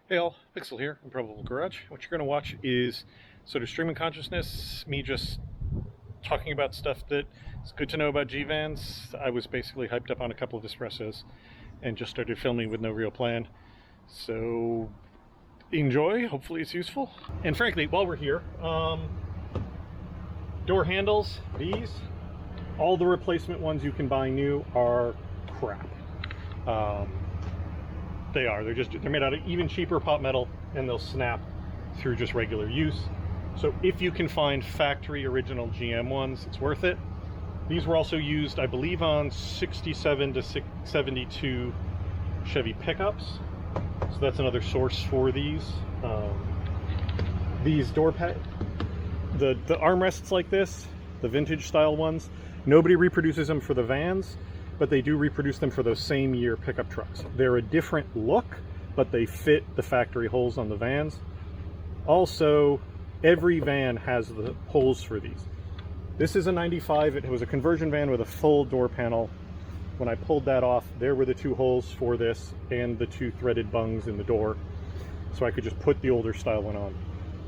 Hey all, Pixel here from Probable Garage. What you're going to watch is sort of streaming consciousness, me just talking about stuff that is good to know about G-Vans. I was basically hyped up on a couple of espressos and just started filming with no real plan. So enjoy, hopefully it's useful. And frankly, while we're here, door handles, these, all the replacement ones you can buy new are crap. They are. They're made out of even cheaper pot metal, and they'll snap through just regular use. So if you can find factory original GM ones, it's worth it. These were also used, I believe, on 67 to 72 Chevy pickups. So that's another source for these. These door the armrests like this, the vintage style ones, nobody reproduces them for the vans, but they do reproduce them for those same year pickup trucks. They're a different look, but they fit the factory holes on the vans. Also, every van has the holes for these. This is a 95, it was a conversion van with a full door panel. When I pulled that off, there were the two holes for this and the two threaded bungs in the door. So I could just put the older style one on.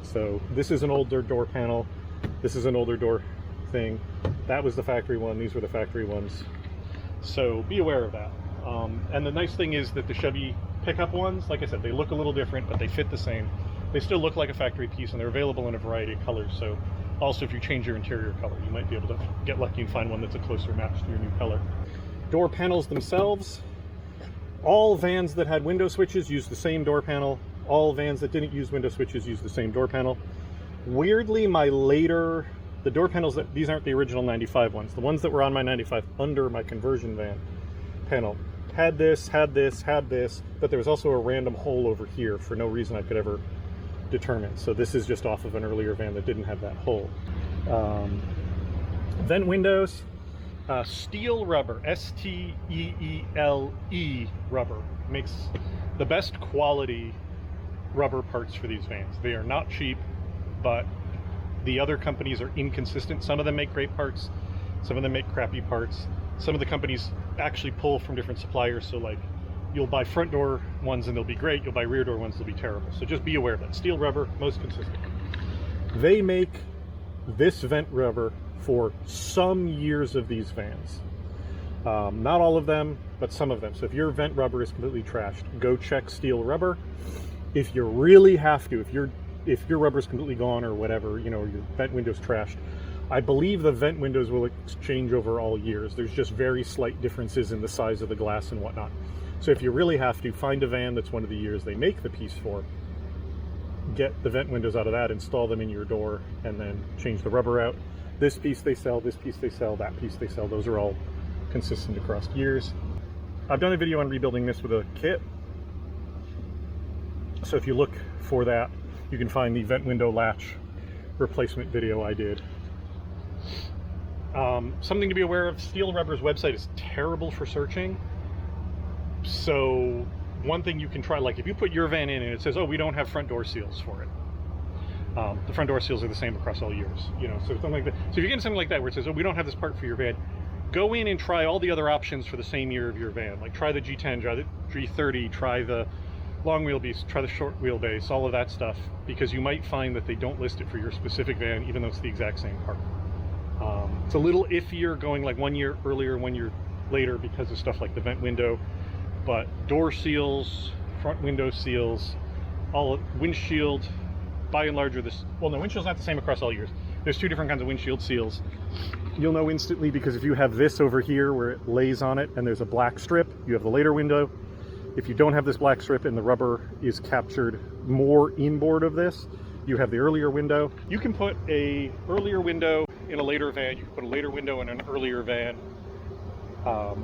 So this is an older door panel. This is an older door thing. That was the factory one, these were the factory ones. So be aware of that. And the nice thing is that the Chevy pickup ones, like I said, they look a little different, but they fit the same. They still look like a factory piece, and they're available in a variety of colors. So also, if you change your interior color, you might be able to get lucky and find one that's a closer match to your new color. Door panels themselves, all vans that had window switches used the same door panel. All vans that didn't use window switches used the same door panel. Weirdly, the door panels, these aren't the original 95 ones. The ones that were on my 95 under my conversion van panel had this, but there was also a random hole over here for no reason I could ever determine. So this is just off of an earlier van that didn't have that hole. Vent windows, steel rubber, S-T-E-E-L-E rubber, makes the best quality rubber parts for these vans. They are not cheap, but the other companies are inconsistent. Some of them make great parts, some of them make crappy parts. Some of the companies actually pull from different suppliers, so like you'll buy front door ones and they'll be great, you'll buy rear door ones, they'll be terrible. So just be aware of that. Steel rubber, most consistent. They make this vent rubber for some years of these vans. Not all of them, but some of them. So if your vent rubber is completely trashed, go check steel rubber. If you really have to, if your rubber is completely gone or whatever, you know, your vent window's trashed, I believe the vent windows will exchange over all years. There's just very slight differences in the size of the glass and whatnot. So if you really have to, find a van that's one of the years they make the piece for, get the vent windows out of that, install them in your door, and then change the rubber out. This piece they sell, this piece they sell, that piece they sell. Those are all consistent across years. I've done a video on rebuilding this with a kit. So if you look for that, you can find the vent window latch replacement video I did. Something to be aware of, Steel Rubber's website is terrible for searching. So one thing you can try, like if you put your van in and it says, oh, we don't have front door seals for it. The front door seals are the same across all years, you know, so something like that. So if you're getting something like that where it says, oh, we don't have this part for your van, go in and try all the other options for the same year of your van. Like try the G10, try the G30, try the long wheelbase, try the short wheelbase, all of that stuff, because you might find that they don't list it for your specific van, even though it's the exact same part. It's a little iffier going like 1 year earlier, 1 year later because of stuff like the vent window, but door seals, front window seals, all windshield, by and large are this. Well, no, windshield's not the same across all years. There's two different kinds of windshield seals. You'll know instantly because if you have this over here where it lays on it and there's a black strip, you have the later window. If you don't have this black strip and the rubber is captured more inboard of this, you have the earlier window. You can put a earlier window in a later van, you can put a later window in an earlier van,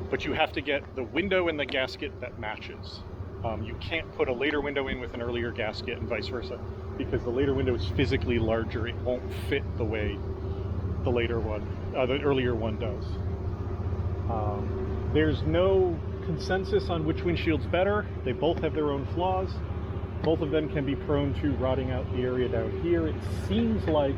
but you have to get the window and the gasket that matches. You can't put a later window in with an earlier gasket and vice versa, because the later window is physically larger. It won't fit the way the the earlier one does. There's no consensus on which windshield's better. They both have their own flaws. Both of them can be prone to rotting out the area down here. It seems like,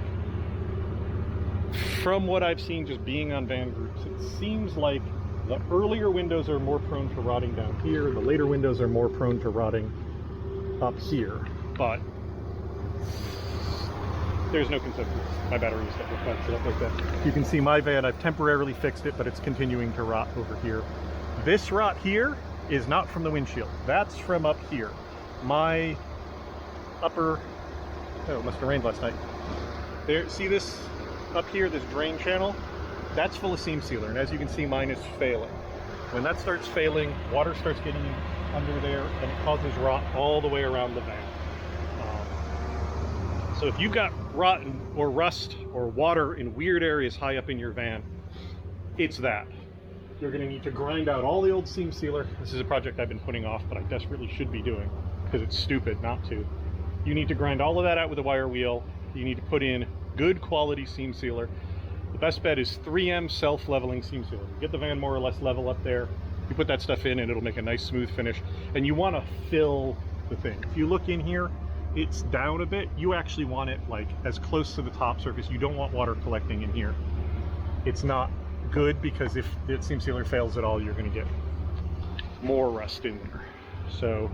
from what I've seen just being on van groups, it seems like the earlier windows are more prone to rotting down here. The later windows are more prone to rotting up here, but there's no consensus. My battery is stuck like that. You can see my van, I've temporarily fixed it, but it's continuing to rot over here. This rot here is not from the windshield. That's from up here. My upper, oh, it must have rained last night. There, see this up here, this drain channel? That's full of seam sealer, and as you can see, mine is failing. When that starts failing, water starts getting under there, and it causes rot all the way around the van. So if you've got rot or rust or water in weird areas high up in your van, it's that. You're going to need to grind out all the old seam sealer. This is a project I've been putting off, but I desperately should be doing because it's stupid not to. You need to grind all of that out with a wire wheel. You need to put in good quality seam sealer. The best bet is 3M self-leveling seam sealer. Get the van more or less level up there. You put that stuff in and it'll make a nice smooth finish. And you want to fill the thing. If you look in here, it's down a bit. You actually want it like as close to the top surface. You don't want water collecting in here. It's not good because if the seam sealer fails at all, you're going to get more rust in there. So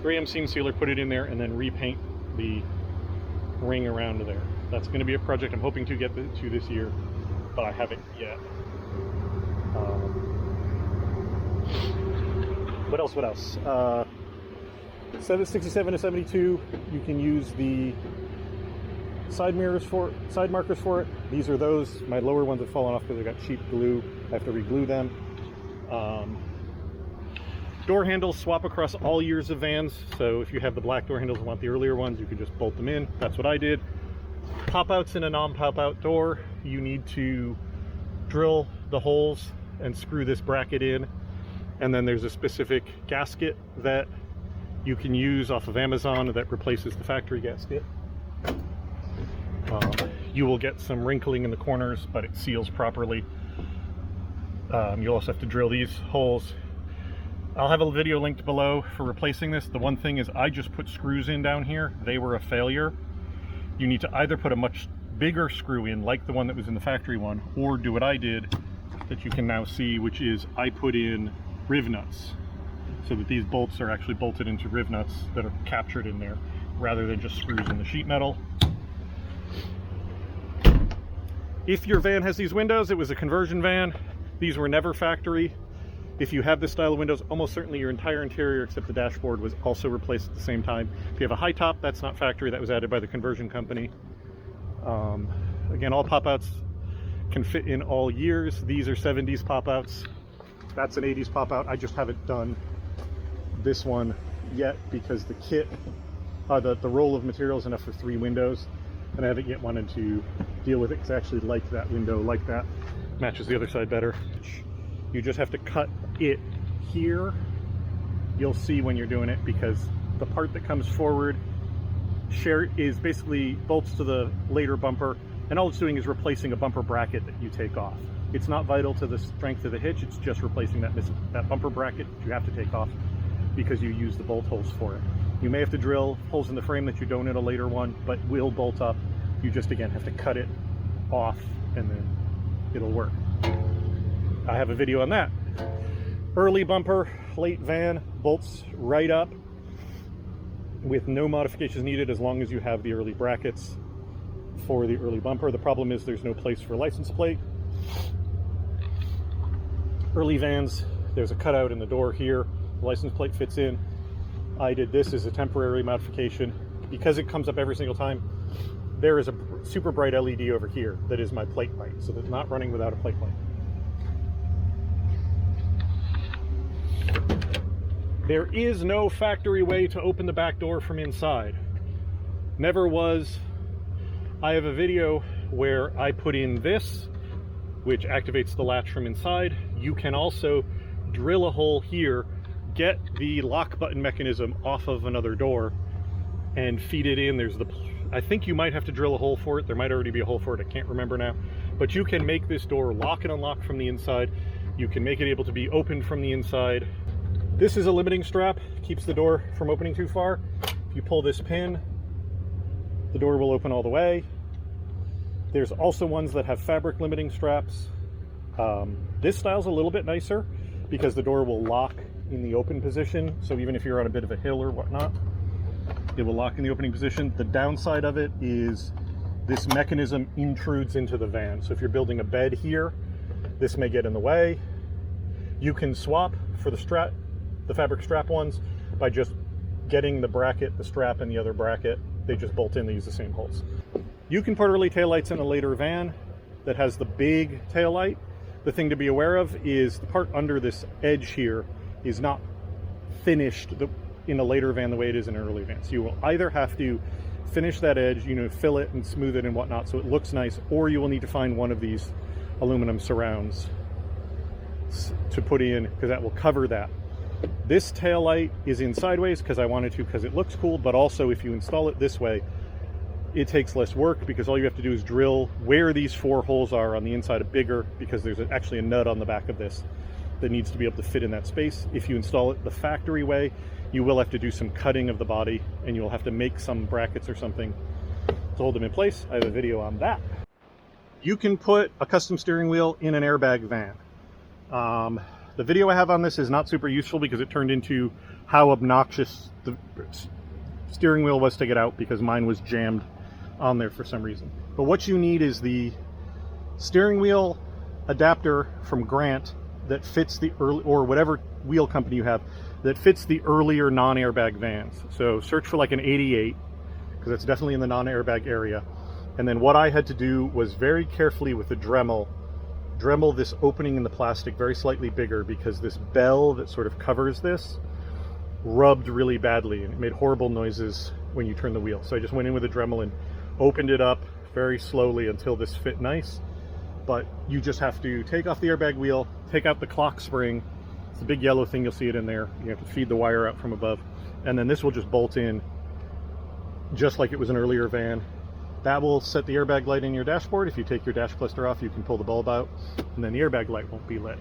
3M seam sealer, put it in there, and then repaint the ring around there. That's going to be a project I'm hoping to get to this year, but I haven't yet. What else? 767 to 72, you can use the side mirrors side markers for it. These are those. My lower ones have fallen off because I got cheap glue. I have to re-glue them. Door handles swap across all years of vans. So if you have the black door handles and want the earlier ones, you can just bolt them in. That's what I did. Pop outs in a non-pop out door, you need to drill the holes and screw this bracket in. And then there's a specific gasket that you can use off of Amazon that replaces the factory gasket. You will get some wrinkling in the corners, but it seals properly. You'll also have to drill these holes. I'll have a video linked below for replacing this. The one thing is I just put screws in down here. They were a failure. You need to either put a much bigger screw in, like the one that was in the factory one, or do what I did that you can now see, which is I put in riv nuts, so that these bolts are actually bolted into riv nuts that are captured in there rather than just screws in the sheet metal. If your van has these windows, it was a conversion van. These were never factory. If you have this style of windows, almost certainly your entire interior except the dashboard was also replaced at the same time. If you have a high top, that's not factory, that was added by the conversion company. Again, all pop-outs can fit in all years. These are 70s pop-outs. That's an 80s pop-out. I just haven't done this one yet because the kit, the roll of material is enough for 3 windows, and I haven't yet wanted to deal with it because I actually like that window like that. Matches the other side better. You just have to cut it here. You'll see when you're doing it because the part that comes forward is basically bolts to the later bumper, and all it's doing is replacing a bumper bracket that you take off. It's not vital to the strength of the hitch, it's just replacing that bumper bracket that you have to take off because you use the bolt holes for it. You may have to drill holes in the frame that you don't in a later one, but will bolt up. You just, again, have to cut it off and then it'll work. I have a video on that. Early bumper, late van, bolts right up with no modifications needed as long as you have the early brackets for the early bumper. The problem is there's no place for a license plate. Early vans, there's a cutout in the door here. The license plate fits in. I did this as a temporary modification. Because it comes up every single time, there is a super bright LED over here that is my plate light, so that's not running without a plate light. There is no factory way to open the back door from inside. Never was. I have a video where I put in this, which activates the latch from inside. You can also drill a hole here, get the lock button mechanism off of another door, and feed it in. I think you might have to drill a hole for it. There might already be a hole for it. I can't remember now. But you can make this door lock and unlock from the inside. You can make it able to be opened from the inside. This is a limiting strap, keeps the door from opening too far. If you pull this pin, the door will open all the way. There's also ones that have fabric limiting straps. This style's a little bit nicer because the door will lock in the open position. So even if you're on a bit of a hill or whatnot, It will lock in the opening position. The downside of it is this mechanism intrudes into the van. So if you're building a bed here, this may get in the way. You can swap for the fabric strap ones by just getting the bracket, the strap, and the other bracket. They just bolt in, they use the same holes. You can put early taillights in a later van that has the big taillight. The thing to be aware of is the part under this edge here is not finished in a later van the way it is in an early van. So you will either have to finish that edge, fill it and smooth it and whatnot so it looks nice, or you will need to find one of these aluminum surrounds to put in, because that will cover that. This tail light is in sideways because I wanted to, because it looks cool, but also if you install it this way, it takes less work because all you have to do is drill where these 4 holes are on the inside bigger, because there's actually a nut on the back of this that needs to be able to fit in that space. If you install it the factory way, you will have to do some cutting of the body, and you'll have to make some brackets or something to hold them in place. I have a video on that. You can put a custom steering wheel in an airbag van. The video I have on this is not super useful because it turned into how obnoxious the steering wheel was to get out, because mine was jammed on there for some reason. But what you need is the steering wheel adapter from Grant that fits the early, or whatever wheel company you have, that fits the earlier non-airbag vans. So search for like an 88, because it's definitely in the non-airbag area. And then what I had to do was very carefully with the Dremel this opening in the plastic very slightly bigger, because this bell that sort of covers this rubbed really badly and it made horrible noises when you turn the wheel. So I just went in with a Dremel and opened it up very slowly until this fit nice. But you just have to take off the airbag wheel, take out the clock spring. It's the big yellow thing, you'll see it in there. You have to feed the wire out from above. And then this will just bolt in just like it was an earlier van. That will set the airbag light in your dashboard. If you take your dash cluster off, you can pull the bulb out, and then the airbag light won't be lit.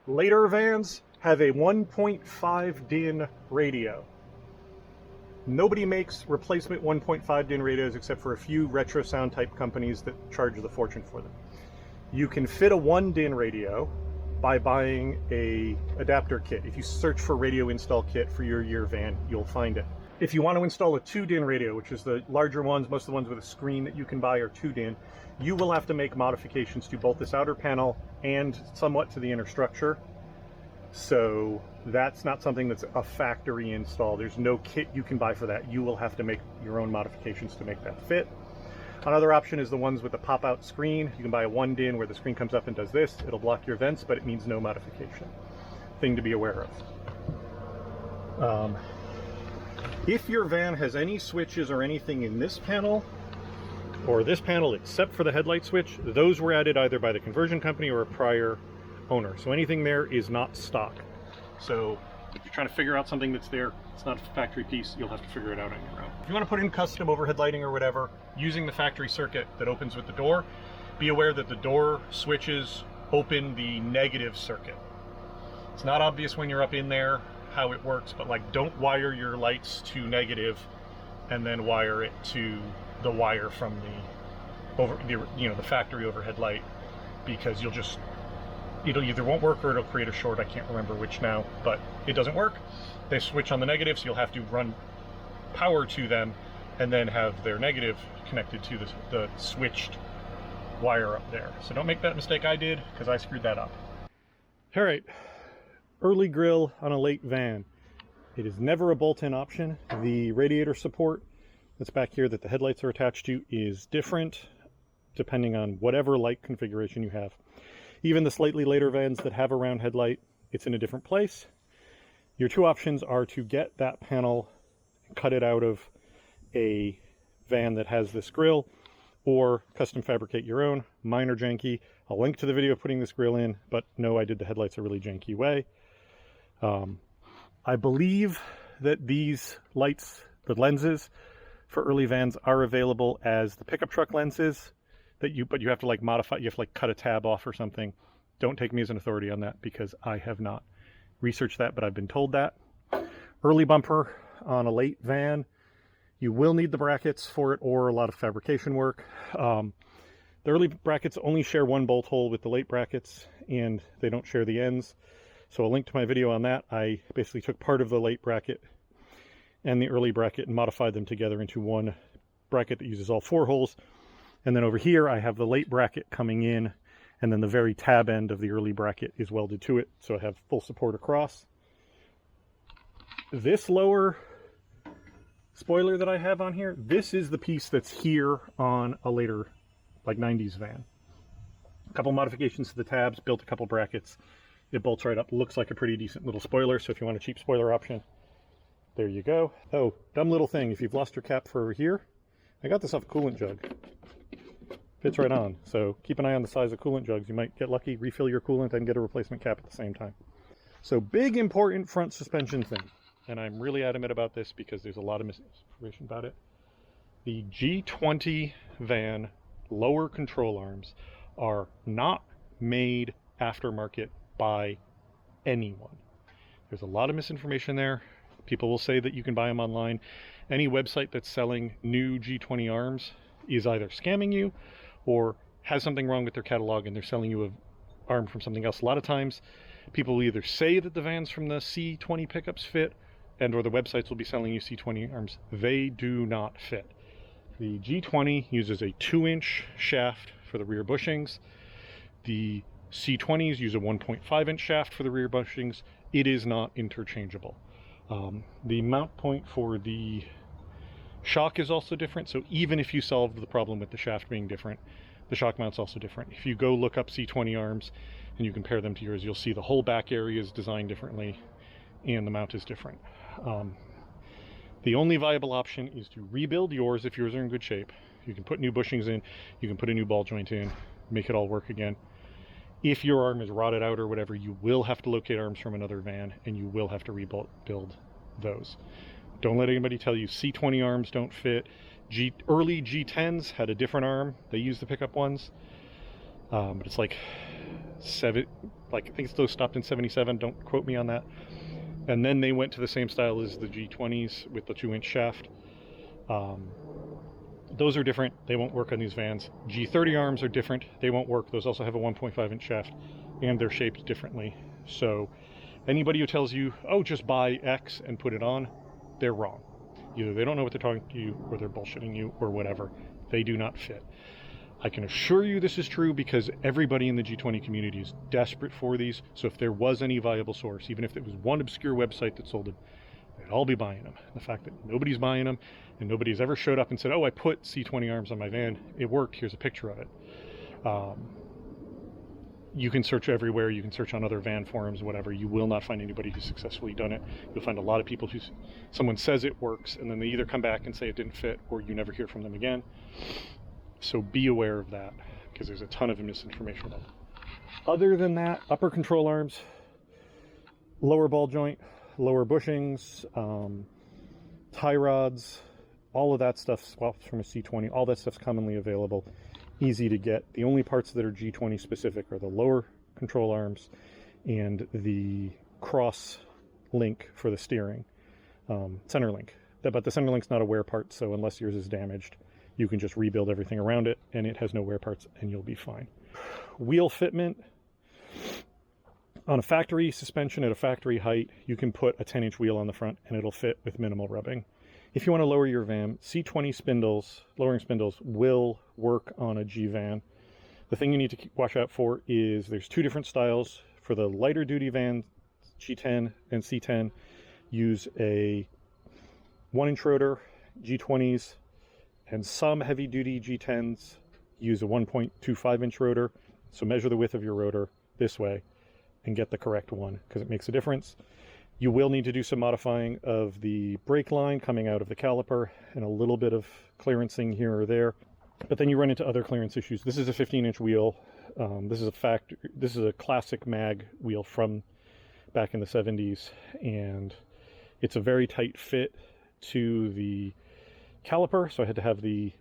Later vans have a 1.5 DIN radio. Nobody makes replacement 1.5 DIN radios except for a few retro sound type companies that charge the fortune for them. You can fit a 1 DIN radio by buying a adapter kit. If you search for radio install kit for your year van, you'll find it. If you want to install a 2 DIN radio, which is the larger ones, most of the ones with a screen that you can buy are 2 DIN, you will have to make modifications to both this outer panel and somewhat to the inner structure. So that's not something that's a factory install. There's no kit you can buy for that. You will have to make your own modifications to make that fit. Another option is the ones with the pop-out screen. You can buy a 1 DIN where the screen comes up and does this. It'll block your vents, but it means no modification. Thing to be aware of. If your van has any switches or anything in this panel or this panel except for the headlight switch, those were added either by the conversion company or a prior owner. So anything there is not stock. So if you're trying to figure out something that's there, it's not a factory piece, you'll have to figure it out on your own. If you want to put in custom overhead lighting or whatever, using the factory circuit that opens with the door, be aware that the door switches open the negative circuit. It's not obvious when you're up in there how it works, but like, don't wire your lights to negative and then wire it to the wire from the factory overhead light, because it'll either won't work or it'll create a short. I can't remember which now, but it doesn't work. They switch on the negative, so you'll have to run power to them and then have their negative connected to the switched wire up there. So don't make that mistake I did, because I screwed that up. All right. Early grill on a late van. It is never a bolt-in option. The radiator support that's back here that the headlights are attached to is different depending on whatever light configuration you have. Even the slightly later vans that have a round headlight, it's in a different place. Your 2 options are to get that panel and cut it out of a van that has this grill, or custom fabricate your own. Mine are janky. I'll link to the video of putting this grill in, but no, I did the headlights a really janky way. I believe that these lights, the lenses for early vans, are available as the pickup truck lenses but you have to like modify, you have to like cut a tab off or something. Don't take me as an authority on that because I have not researched that, but I've been told that. Early bumper on a late van, you will need the brackets for it or a lot of fabrication work. The early brackets only share 1 bolt hole with the late brackets, and they don't share the ends. So I'll link to my video on that. I basically took part of the late bracket and the early bracket and modified them together into one bracket that uses all 4 holes. And then over here I have the late bracket coming in, and then the very tab end of the early bracket is welded to it, so I have full support across. This lower spoiler that I have on here, this is the piece that's here on a later, like 90s van. A couple modifications to the tabs, built a couple brackets. It bolts right up, looks like a pretty decent little spoiler, so if you want a cheap spoiler option, there you go. Oh, dumb little thing, if you've lost your cap for here, I got this off a coolant jug. Fits right on, so keep an eye on the size of coolant jugs. You might get lucky, refill your coolant, and get a replacement cap at the same time. So big important front suspension thing, and I'm really adamant about this because there's a lot of misinformation about it. The G20 van lower control arms are not made aftermarket by anyone. There's a lot of misinformation there. People will say that you can buy them online. Any website that's selling new G20 arms is either scamming you or has something wrong with their catalog and they're selling you an arm from something else. A lot of times people will either say that the vans from the C20 pickups fit, and or the websites will be selling you C20 arms. They do not fit. The G20 uses a 2-inch shaft for the rear bushings. The C20s use a 1.5-inch shaft for the rear bushings. It is not interchangeable. The mount point for the shock is also different, so even if you solved the problem with the shaft being different, the shock mount's also different. If you go look up C20 arms and you compare them to yours, you'll see the whole back area is designed differently and the mount is different. The only viable option is to rebuild yours if yours are in good shape. You can put new bushings in, you can put a new ball joint in, make it all work again. If your arm is rotted out or whatever, you will have to locate arms from another van and you will have to rebuild those. Don't let anybody tell you C20 arms don't fit. Early G10s had a different arm. They used the pickup ones. But it's like I think those stopped in 77. Don't quote me on that. And then they went to the same style as the G20s with the 2-inch shaft. Those are different. They won't work on these vans. G30 arms are different. They won't work. Those also have a 1.5-inch shaft and they're shaped differently. So anybody who tells you, oh, just buy X and put it on, they're wrong. Either they don't know what they're talking to you or they're bullshitting you or whatever. They do not fit. I can assure you this is true because everybody in the G20 community is desperate for these. So if there was any viable source, even if it was one obscure website that sold them, they'd all be buying them. The fact that nobody's buying them and nobody's ever showed up and said, oh, I put C20 arms on my van, it worked, here's a picture of it. You can search everywhere, you can search on other van forums, whatever. You will not find anybody who's successfully done it. You'll find a lot of people someone says it works and then they either come back and say it didn't fit or you never hear from them again. So be aware of that because there's a ton of misinformation about it. Other than that, upper control arms, lower ball joint, lower bushings, tie rods, all of that stuff swaps from a C20. All that stuff's commonly available, easy to get. The only parts that are G20 specific are the lower control arms and the cross link for the steering, center link. But the center link's not a wear part, so unless yours is damaged, you can just rebuild everything around it and it has no wear parts and you'll be fine. Wheel fitment. On a factory suspension at a factory height, you can put a 10-inch wheel on the front and it'll fit with minimal rubbing. If you want to lower your van, C20 spindles, lowering spindles, will work on a G van. The thing you need to watch out for is there's 2 different styles. For the lighter duty van, G10 and C10 use a 1-inch rotor. G20s and some heavy duty G10s use a 1.25-inch rotor. So measure the width of your rotor this way and get the correct one because it makes a difference. You will need to do some modifying of the brake line coming out of the caliper and a little bit of clearancing here or there, but then you run into other clearance issues. This is a 15-inch wheel. This is a classic mag wheel from back in the 70s, and it's a very tight fit to the caliper, so I had to have the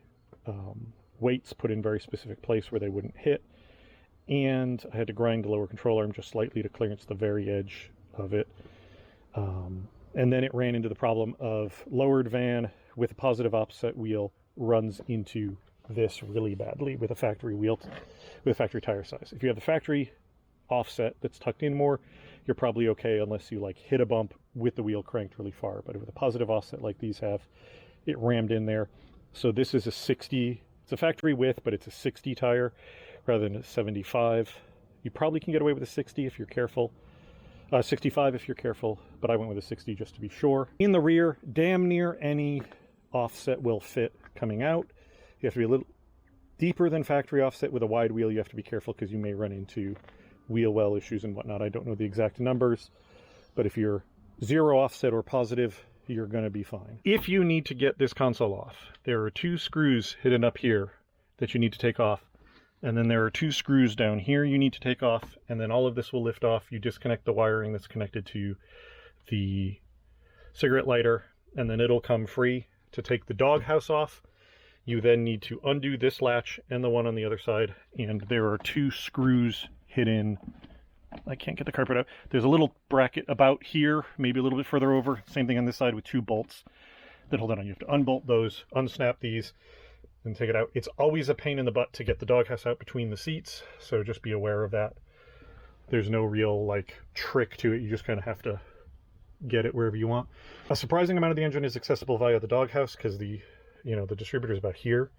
weights put in very specific place where they wouldn't hit, and I had to grind the lower control arm just slightly to clearance the very edge of it. And then it ran into the problem of lowered van with a positive offset wheel runs into this really badly with a factory wheel, with a factory tire size. If you have the factory offset that's tucked in more, you're probably okay unless you like hit a bump with the wheel cranked really far. But with a positive offset like these have, it rammed in there. So this is a 60, it's a factory width, but it's a 60 tire rather than a 75. You probably can get away with a 60 if you're careful. 65 if you're careful, but I went with a 60 just to be sure. In the rear, damn near any offset will fit coming out. You have to be a little deeper than factory offset. With a wide wheel, you have to be careful because you may run into wheel well issues and whatnot. I don't know the exact numbers, but if you're zero offset or positive, you're going to be fine. If you need to get this console off, there are 2 screws hidden up here that you need to take off. And then there are 2 screws down here you need to take off, and then all of this will lift off. You disconnect the wiring that's connected to the cigarette lighter, and then it'll come free. To take the doghouse off, you then need to undo this latch and the one on the other side, and there are 2 screws hidden. I can't get the carpet out. There's a little bracket about here, maybe a little bit further over. Same thing on this side with 2 bolts that hold it on. You have to unbolt those, unsnap these, and take it out. It's always a pain in the butt to get the doghouse out between the seats, so just be aware of that. There's no real like trick to it. You just kind of have to get it wherever you want. A surprising amount of the engine is accessible via the doghouse because the distributor is about here,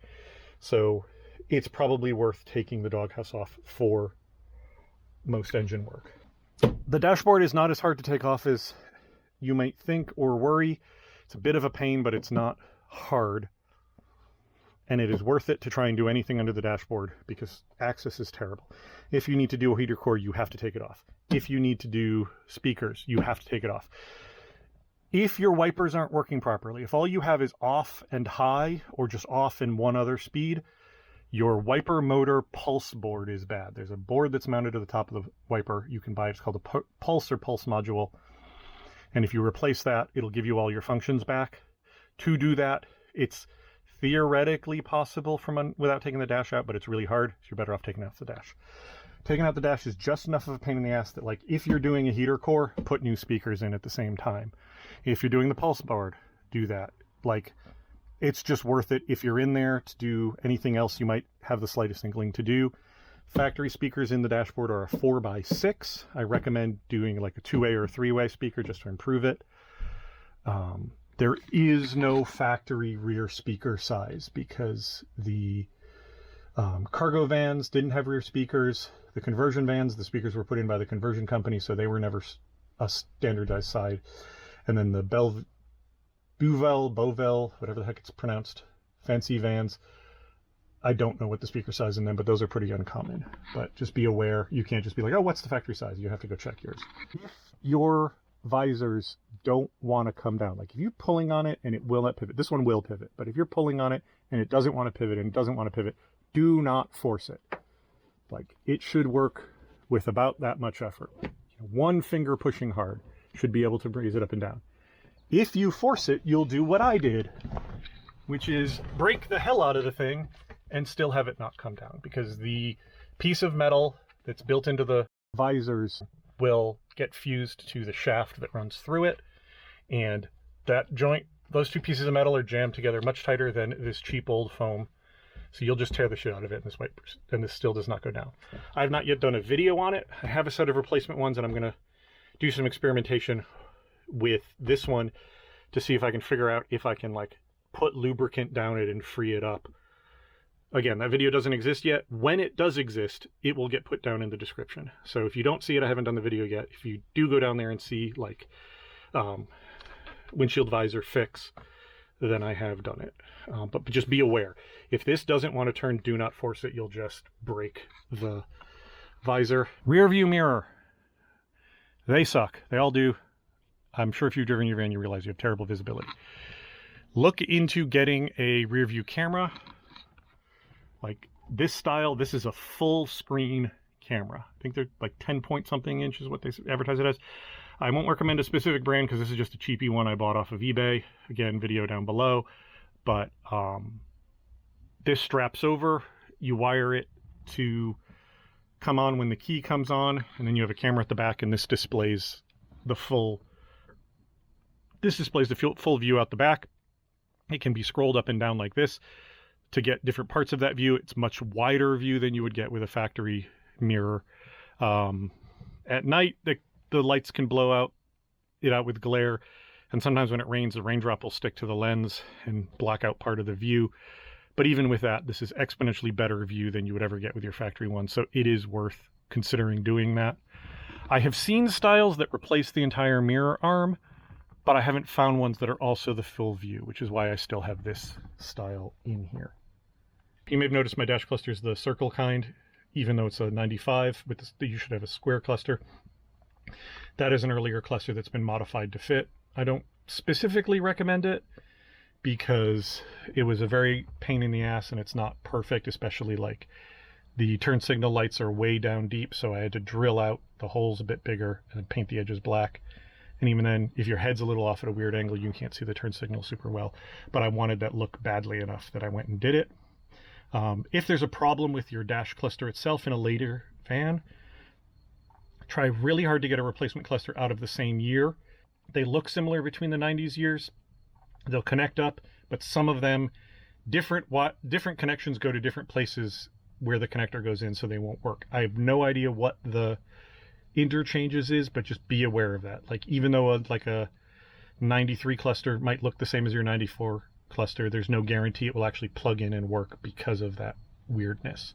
so it's probably worth taking the doghouse off for most engine work. The dashboard is not as hard to take off as you might think or worry. It's a bit of a pain, but it's not hard. And it is worth it to try and do anything under the dashboard because access is terrible. If you need to do a heater core, you have to take it off. If you need to do speakers, you have to take it off. If your wipers aren't working properly, if all you have is off and high or just off and one other speed, your wiper motor pulse board is bad. There's a board that's mounted to the top of the wiper. You can buy it. It's called a pulse or pulse module. And if you replace that, it'll give you all your functions back. To do that, it's theoretically possible without taking the dash out, but it's really hard, so you're better off taking out the dash. Taking out the dash is just enough of a pain in the ass that, like, if you're doing a heater core, put new speakers in at the same time. If you're doing the pulse board, do that. Like, it's just worth it. If you're in there to do anything else you might have the slightest inkling to do. Factory speakers in the dashboard are a 4x6. I recommend doing like a 2-way or a 3-way speaker just to improve it. There is no factory rear speaker size because the cargo vans didn't have rear speakers. The conversion vans, the speakers were put in by the conversion company, so they were never a standardized size. And then the Bovel, whatever the heck it's pronounced, fancy vans, I don't know what the speaker size in them, but those are pretty uncommon. But just be aware, you can't just be like, oh, what's the factory size? You have to go check yours. Your visors don't want to come down. Like if you're pulling on it and it will not pivot, this one will pivot, but if you're pulling on it and it doesn't want to pivot and it doesn't want to pivot, do not force it. Like it should work with about that much effort. One finger pushing hard should be able to raise it up and down. If you force it, you'll do what I did, which is break the hell out of the thing and still have it not come down, because the piece of metal that's built into the visors will get fused to the shaft that runs through it, and that joint, those 2 pieces of metal are jammed together much tighter than this cheap old foam, so you'll just tear the shit out of it, and this still does not go down. I have not yet done a video on it. I have a set of replacement ones, and I'm going to do some experimentation with this one to see if I can figure out if I can like put lubricant down it and free it up. Again, that video doesn't exist yet. When it does exist, it will get put down in the description. So if you don't see it, I haven't done the video yet. If you do go down there and see like windshield visor fix, then I have done it. But just be aware, if this doesn't want to turn, do not force it. You'll just break the visor. Rear view mirror. They suck. They all do. I'm sure if you've driven your van, you realize you have terrible visibility. Look into getting a rear view camera. Like this style, this is a full screen camera. I think they're like 10 point something inch is what they advertise it as. I won't recommend a specific brand because this is just a cheapy one I bought off of eBay. Again, video down below. But this straps over. You wire it to come on when the key comes on, and then you have a camera at the back, and this displays the full view out the back. It can be scrolled up and down like this to get different parts of that view. It's much wider view than you would get with a factory mirror. At night, the lights can blow it out with glare, and sometimes when it rains, the raindrop will stick to the lens and block out part of the view. But even with that, this is exponentially better view than you would ever get with your factory one, so it is worth considering doing that. I have seen styles that replace the entire mirror arm, but I haven't found ones that are also the full view, which is why I still have this style in here. You may have noticed my dash cluster is the circle kind, even though it's a 95, but you should have a square cluster. That is an earlier cluster that's been modified to fit. I don't specifically recommend it because it was a very pain in the ass and it's not perfect, especially like the turn signal lights are way down deep, so I had to drill out the holes a bit bigger and paint the edges black. And even then, if your head's a little off at a weird angle, you can't see the turn signal super well. But I wanted that look badly enough that I went and did it. If there's a problem with your dash cluster itself in a later van, try really hard to get a replacement cluster out of the same year. They look similar between the 90s years. They'll connect up, but some of them, different connections go to different places where the connector goes in, so they won't work. I have no idea what the interchanges is, but just be aware of that. Like, even though like a 93 cluster might look the same as your 94 cluster, there's no guarantee it will actually plug in and work because of that weirdness.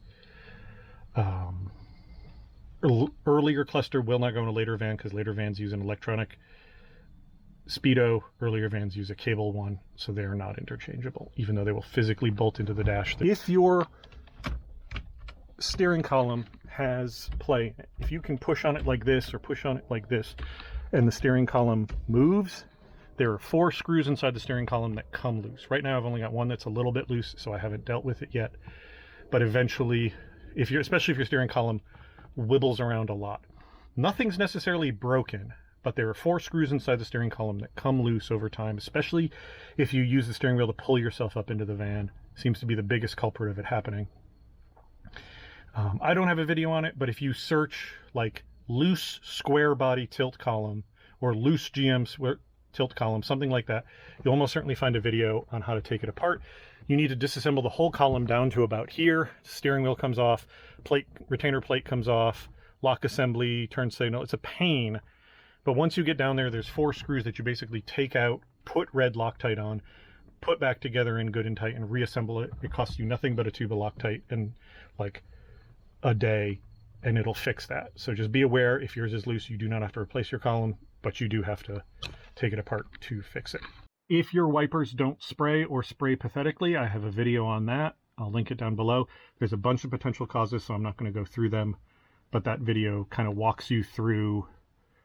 Earlier cluster will not go in a later van because later vans use an electronic speedo. Earlier vans use a cable one, so they are not interchangeable, even though they will physically bolt into the dash. If your steering column has play, if you can push on it like this or push on it like this and the steering column moves, there are 4 screws inside the steering column that come loose. Right now I've only got one that's a little bit loose, so I haven't dealt with it yet. But eventually, especially if your steering column wibbles around a lot, nothing's necessarily broken, but there are 4 screws inside the steering column that come loose over time, especially if you use the steering wheel to pull yourself up into the van. Seems to be the biggest culprit of it happening. I don't have a video on it, but if you search like loose square body tilt column or loose GM tilt column, something like that, you'll almost certainly find a video on how to take it apart. You need to disassemble the whole column down to about here. Steering wheel comes off, retainer plate comes off, lock assembly, turn signal. It's a pain. But once you get down there, there's 4 screws that you basically take out, put red Loctite on, put back together in good and tight, and reassemble it. It costs you nothing but a tube of Loctite and like a day, and it'll fix that. So just be aware, if yours is loose, you do not have to replace your column, but you do have to take it apart to fix it. If your wipers don't spray or spray pathetically, I have a video on that. I'll link it down below. There's a bunch of potential causes, so I'm not going to go through them, but that video kind of walks you through.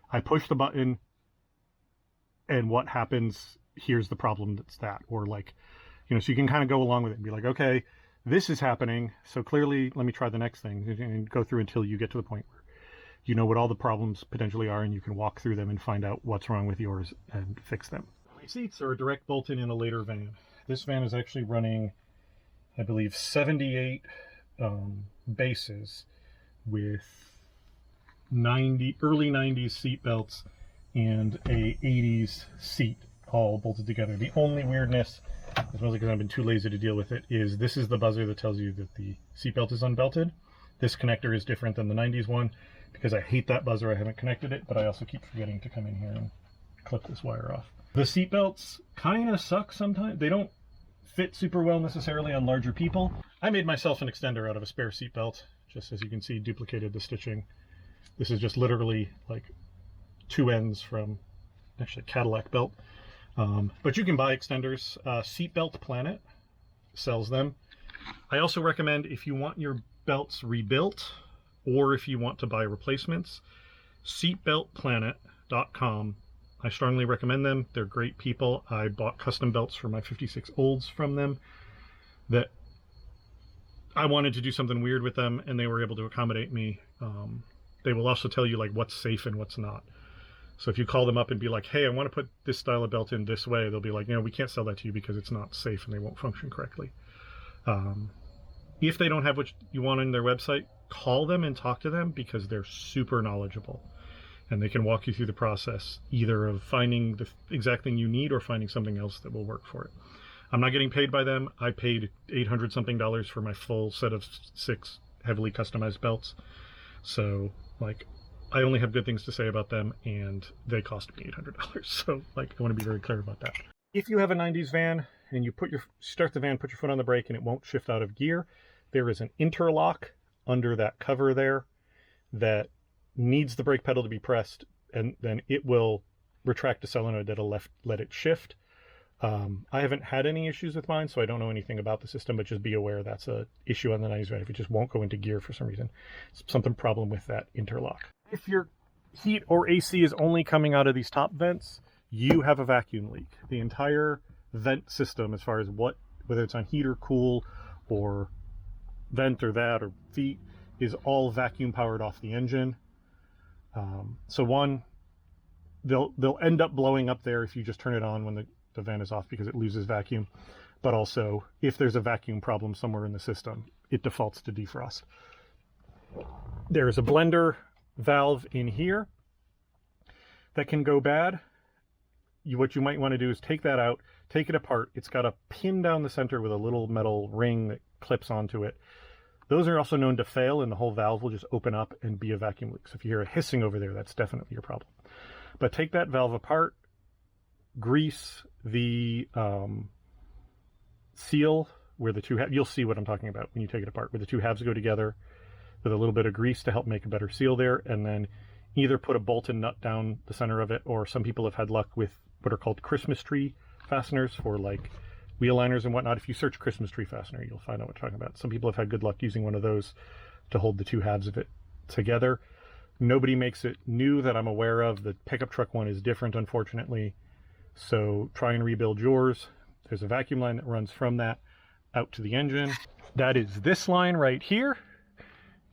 I push the button and what happens, here's the problem, that's that. Or like, so you can kind of go along with it and be like, okay, this is happening, so clearly let me try the next thing, and go through until you get to the point where you know what all the problems potentially are and you can walk through them and find out what's wrong with yours and fix them. My seats are a direct bolt-in in a later van. This van is actually running, I believe, 78 bases with early 90s seat belts and a 80s seat all bolted together. The only weirdness, as well as because I've been too lazy to deal with it, is this is the buzzer that tells you that the seatbelt is unbelted. This connector is different than the 90s one. Because I hate that buzzer, I haven't connected it, but I also keep forgetting to come in here and clip this wire off. The seatbelts kind of suck sometimes. They don't fit super well necessarily on larger people. I made myself an extender out of a spare seatbelt, just as you can see, duplicated the stitching. This is just literally like 2 ends from actually a Cadillac belt. But you can buy extenders. Seatbelt Planet sells them. I also recommend, if you want your belts rebuilt, or if you want to buy replacements, seatbeltplanet.com. I strongly recommend them. They're great people. I bought custom belts for my 56 Olds from them that I wanted to do something weird with them, and they were able to accommodate me. They will also tell you like what's safe and what's not. So if you call them up and be like, hey, I want to put this style of belt in this way, they'll be like, we can't sell that to you because it's not safe and they won't function correctly. If they don't have what you want on their website, call them and talk to them, because they're super knowledgeable and they can walk you through the process, either of finding the exact thing you need or finding something else that will work for it. I'm not getting paid by them. I paid $800 something for my full set of 6 heavily customized belts. So like, I only have good things to say about them, and they cost me $800. So, like, I want to be very clear about that. If you have a 90s van and you start the van, put your foot on the brake, and it won't shift out of gear, there is an interlock under that cover there that needs the brake pedal to be pressed, and then it will retract the solenoid that'll let it shift. I haven't had any issues with mine, so I don't know anything about the system, but just be aware that's a issue on the 90s van if it just won't go into gear for some reason. It's problem with that interlock. If your heat or AC is only coming out of these top vents, you have a vacuum leak. The entire vent system, as far as whether it's on heat or cool or vent or that or feet, is all vacuum powered off the engine. So one, they'll end up blowing up there if you just turn it on when the van is off because it loses vacuum. But also, if there's a vacuum problem somewhere in the system, it defaults to defrost. There's a blender valve in here that can go bad. What you might want to do is take that out, take it apart. It's got a pin down the center with a little metal ring that clips onto it. Those are also known to fail, and the whole valve will just open up and be a vacuum leak. So if you hear a hissing over there, that's definitely your problem. But take that valve apart, grease the seal where the two you'll see what I'm talking about when you take it apart, where the two halves go together with a little bit of grease to help make a better seal there, and then either put a bolt and nut down the center of it, or some people have had luck with what are called Christmas tree fasteners for like wheel liners and whatnot. If you search Christmas tree fastener, you'll find out what I'm talking about. Some people have had good luck using one of those to hold the two halves of it together. Nobody makes it new that I'm aware of. The pickup truck one is different, unfortunately. So try and rebuild yours. There's a vacuum line that runs from that out to the engine. That is this line right here.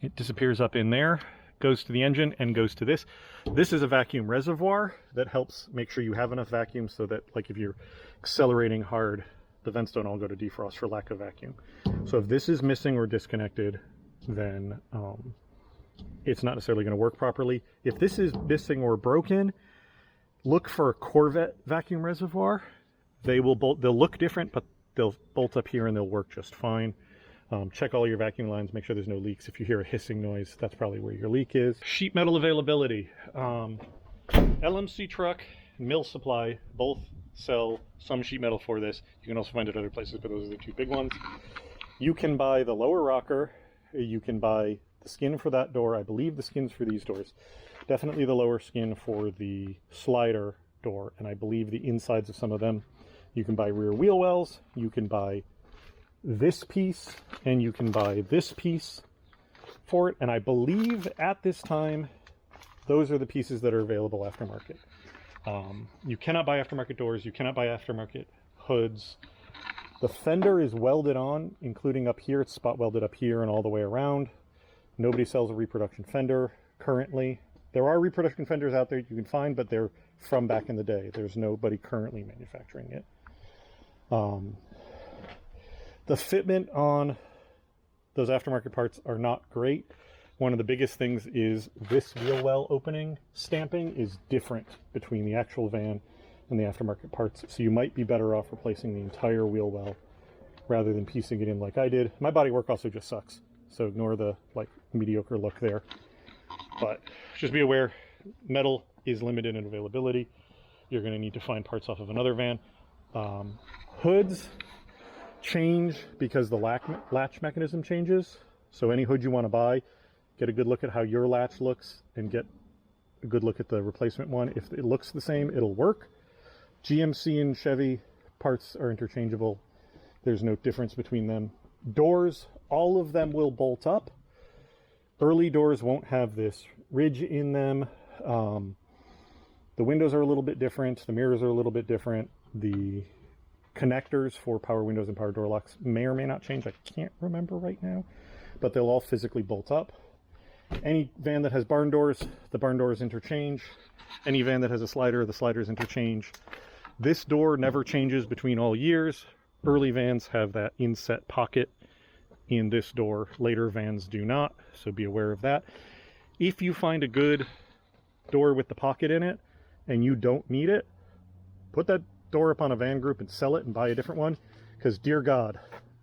It disappears up in there, goes to the engine and goes to this. This is a vacuum reservoir that helps make sure you have enough vacuum so that, like, if you're accelerating hard, the vents don't all go to defrost for lack of vacuum. So if this is missing or disconnected, then it's not necessarily going to work properly. If this is missing or broken, look for a Corvette vacuum reservoir. They'll look different, but they'll bolt up here and they'll work just fine. Check all your vacuum lines, make sure there's no leaks. If you hear a hissing noise, that's probably where your leak is. Sheet metal availability. LMC truck, Mill Supply, both sell some sheet metal for this. You can also find it other places, but those are the two big ones. You can buy the lower rocker. You can buy the skin for that door. I believe the skins for these doors. Definitely the lower skin for the slider door, and I believe the insides of some of them. You can buy rear wheel wells. You can buy this piece, and you can buy this piece for it. And I believe at this time, those are the pieces that are available aftermarket. You cannot buy aftermarket doors. You cannot buy aftermarket hoods. The fender is welded on, including up here. It's spot welded up here and all the way around. Nobody sells a reproduction fender currently. There are reproduction fenders out there you can find, but they're from back in the day. There's nobody currently manufacturing it. The fitment on those aftermarket parts are not great. One of the biggest things is this wheel well opening stamping is different between the actual van and the aftermarket parts. So you might be better off replacing the entire wheel well rather than piecing it in like I did. My body work also just sucks, so ignore the like mediocre look there. But just be aware, metal is limited in availability. You're going to need to find parts off of another van. Hoods change because the latch mechanism changes. So any hood you want to buy, get a good look at how your latch looks and get a good look at the replacement one. If it looks the same, it'll work. GMC and Chevy parts are interchangeable. There's no difference between them. Doors, all of them will bolt up. Early doors won't have this ridge in them. The windows are a little bit different. The mirrors are a little bit different. The connectors for power windows and power door locks may or may not change. I can't remember right now, but they'll all physically bolt up. Any van that has barn doors, the barn doors interchange. Any van that has a slider, the sliders interchange. This door never changes between all years. Early vans have that inset pocket in this door. Later vans do not, so be aware of that. If you find a good door with the pocket in it and you don't need it, put that door up on a van group and sell it and buy a different one, because dear God,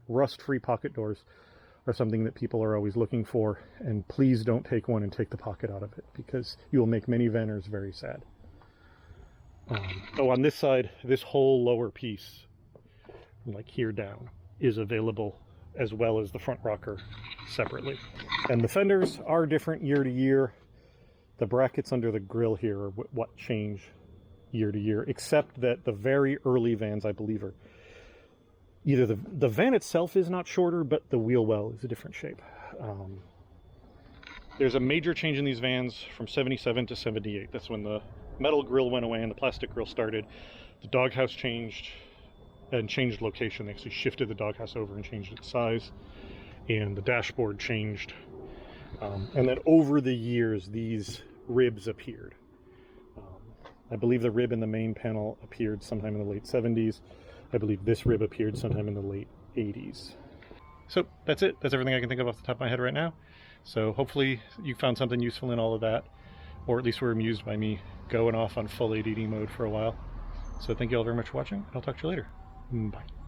rust-free pocket doors are something that people are always looking for, and please don't take one and take the pocket out of it, because you will make many vanners very sad. Oh, on this side, this whole lower piece, from like here down, is available, as well as the front rocker separately. And the fenders are different year to year. The brackets under the grille here are what change year to year, except that the very early vans, I believe, are either the van itself is not shorter, but the wheel well is a different shape. There's a major change in these vans from 77 to 78. That's when the metal grille went away and the plastic grille started. The doghouse changed and changed location. They actually shifted the doghouse over and changed its size, and the dashboard changed. And then over the years, these ribs appeared. I believe the rib in the main panel appeared sometime in the late 70s. I believe this rib appeared sometime in the late 80s. So that's it. That's everything I can think of off the top of my head right now. So hopefully you found something useful in all of that, or at least were amused by me going off on full ADD mode for a while. So thank you all very much for watching. I'll talk to you later. Bye.